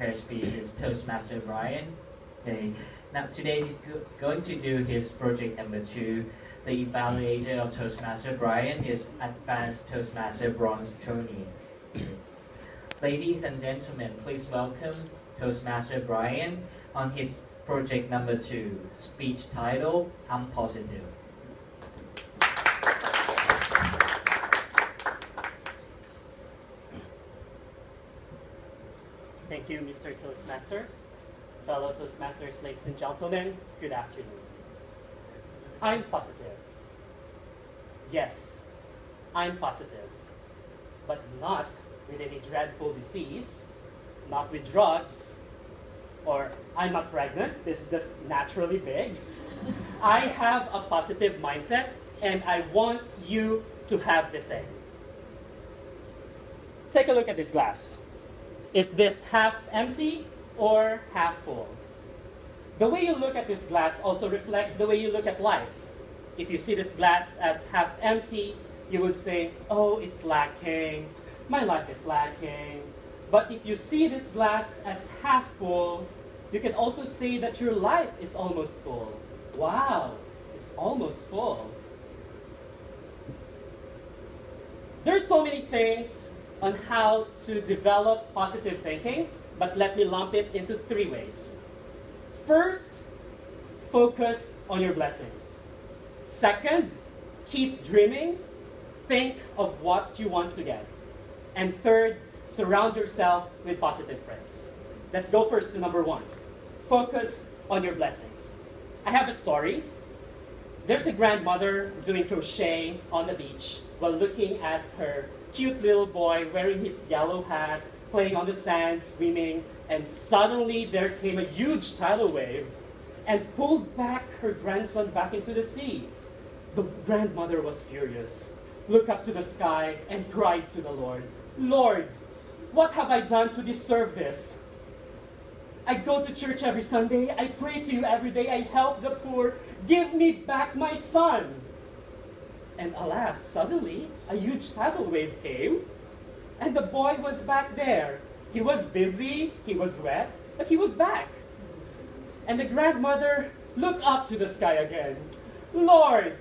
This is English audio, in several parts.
prepared speech is Toastmaster Brian. Okay. Now today he's going to do his project number 2. The evaluator of Toastmaster Brian is Advanced Toastmaster Bronze Tony. Ladies and gentlemen, please welcome Toastmaster Brian on his project number 2, speech title, I'm Positive. Thank you, Mr. Toastmasters. Fellow Toastmasters, ladies and gentlemen, good afternoon. I'm positive. Yes, I'm positive. But not with any dreadful disease, not with drugs, or I'm not pregnant, this is just naturally big. I have a positive mindset, and I want you to have the same. Take a look at this glass. Is this half empty or half full? The way you look at this glass also reflects the way you look at life. If you see this glass as half empty, you would say, oh, it's lacking, my life is lacking. But if you see this glass as half full, you can also say that your life is almost full. Wow, it's almost full. There's so many things on how to develop positive thinking, but let me lump it into 3 ways. First, focus on your blessings. Second, keep dreaming. Think of what you want to get. And third, surround yourself with positive friends. Let's go first to number 1. Focus on your blessings. I have a story. There's a grandmother doing crochet on the beach while looking at her cute little boy wearing his yellow hat, playing on the sand, swimming, and suddenly there came a huge tidal wave and pulled back her grandson back into the sea. The grandmother was furious, looked up to the sky, and cried to the Lord, Lord, what have I done to deserve this? I go to church every Sunday, I pray to you every day, I help the poor, give me back my son. And alas, suddenly, a huge tidal wave came, and the boy was back there. He was dizzy, he was wet, but he was back. And the grandmother looked up to the sky again. Lord,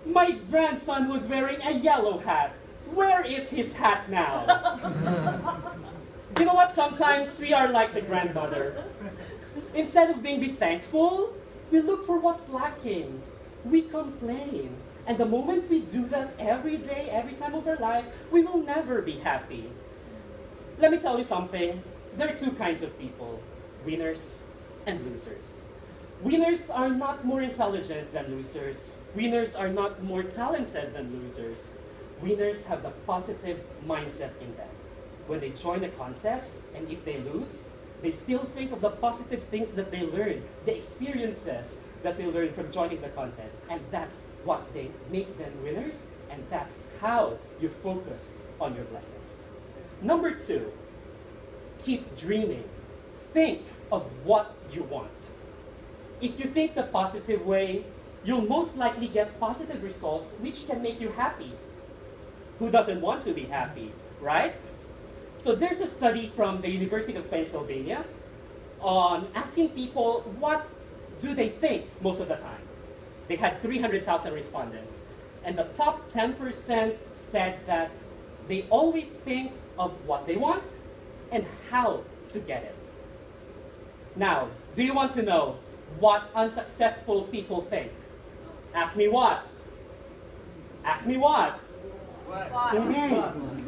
my grandson was wearing a yellow hat. Where is his hat now? You know what? Sometimes we are like the grandmother. Instead of being thankful, we look for what's lacking. We complain. And the moment we do that every day, every time of our life, we will never be happy. Let me tell you something. There are 2 kinds of people, winners and losers. Winners are not more intelligent than losers. Winners are not more talented than losers. Winners have the positive mindset in them. When they join a contest, and if they lose, they still think of the positive things that they learned, the experiences that they learned from joining the contest. And that's what they make them winners, and that's how you focus on your blessings. Number 2, keep dreaming. Think of what you want. If you think the positive way, you'll most likely get positive results which can make you happy. Who doesn't want to be happy, right? So there's a study from the University of Pennsylvania on asking people what do they think most of the time. They had 300,000 respondents, and the top 10% said that they always think of what they want and how to get it. Now, do you want to know what unsuccessful people think? Ask me what? Ask me what?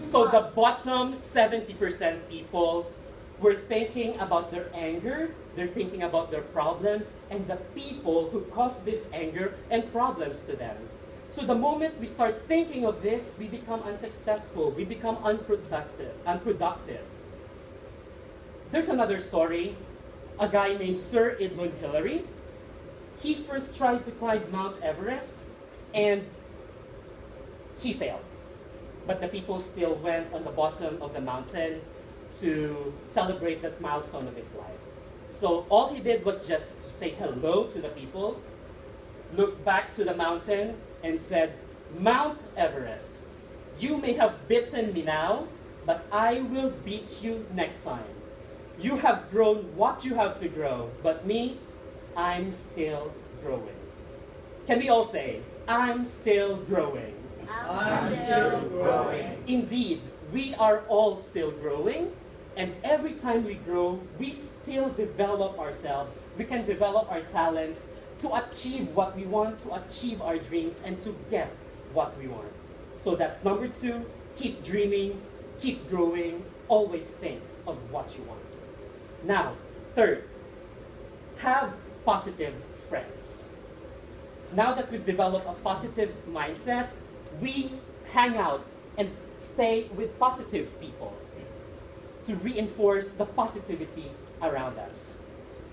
So the bottom 70% people were thinking about their anger, they're thinking about their problems, and the people who caused this anger and problems to them. So the moment we start thinking of this, we become unsuccessful, we become unproductive. There's another story, a guy named Sir Edmund Hillary. He first tried to climb Mount Everest, and he failed. But the people still went on the bottom of the mountain to celebrate that milestone of his life. So all he did was just to say hello to the people, look back to the mountain, and said, Mount Everest, you may have beaten me now, but I will beat you next time. You have grown what you have to grow, but me, I'm still growing. Can we all say, I'm still growing? I'm still growing. Indeed, we are all still growing, and every time we grow, we still develop ourselves. We can develop our talents to achieve what we want, to achieve our dreams, and to get what we want. So that's number 2, keep dreaming, keep growing, always think of what you want. Now, 3rd, have positive friends. Now that we've developed a positive mindset, we hang out and stay with positive people to reinforce the positivity around us.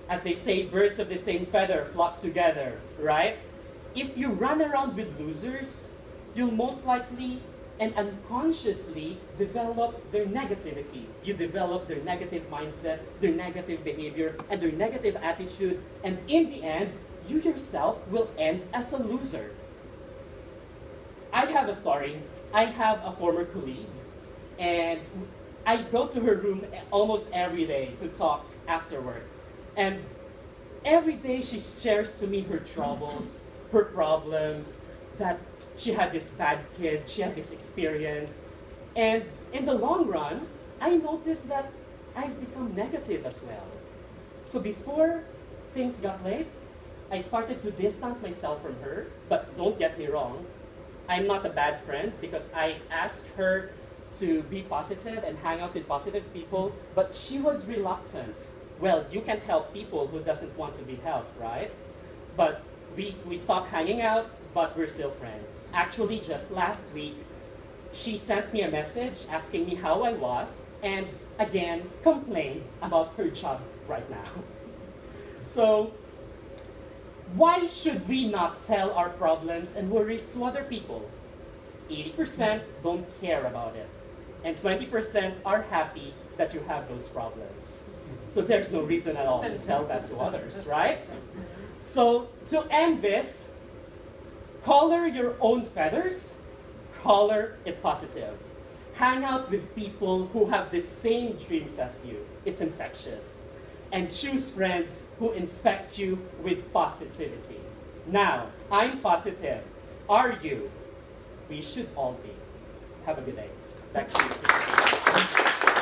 As they say, birds of the same feather flock together, right? If you run around with losers, you'll most likely and unconsciously develop their negativity. You develop their negative mindset, their negative behavior, and their negative attitude, and in the end, you yourself will end as a loser. I have a story. I have a former colleague, and I go to her room almost every day to talk after work. And every day she shares to me her troubles, her problems, that she had this bad kid, she had this experience. And in the long run, I noticed that I've become negative as well. So before things got late, I started to distance myself from her, but don't get me wrong, I'm not a bad friend because I asked her to be positive and hang out with positive people, but she was reluctant. Well, you can help people who doesn't want to be helped, right? But we stopped hanging out, but we're still friends. Actually, just last week, she sent me a message asking me how I was, and again, complained about her job right now. So, why should we not tell our problems and worries to other people? 80% don't care about it, and 20% are happy that you have those problems. So there's no reason at all to tell that to others, right? So to end this, color your own feathers, color it positive. Hang out with people who have the same dreams as you. It's infectious. And choose friends who infect you with positivity. Now, I'm positive. Are you? We should all be. Have a good day. Back to you.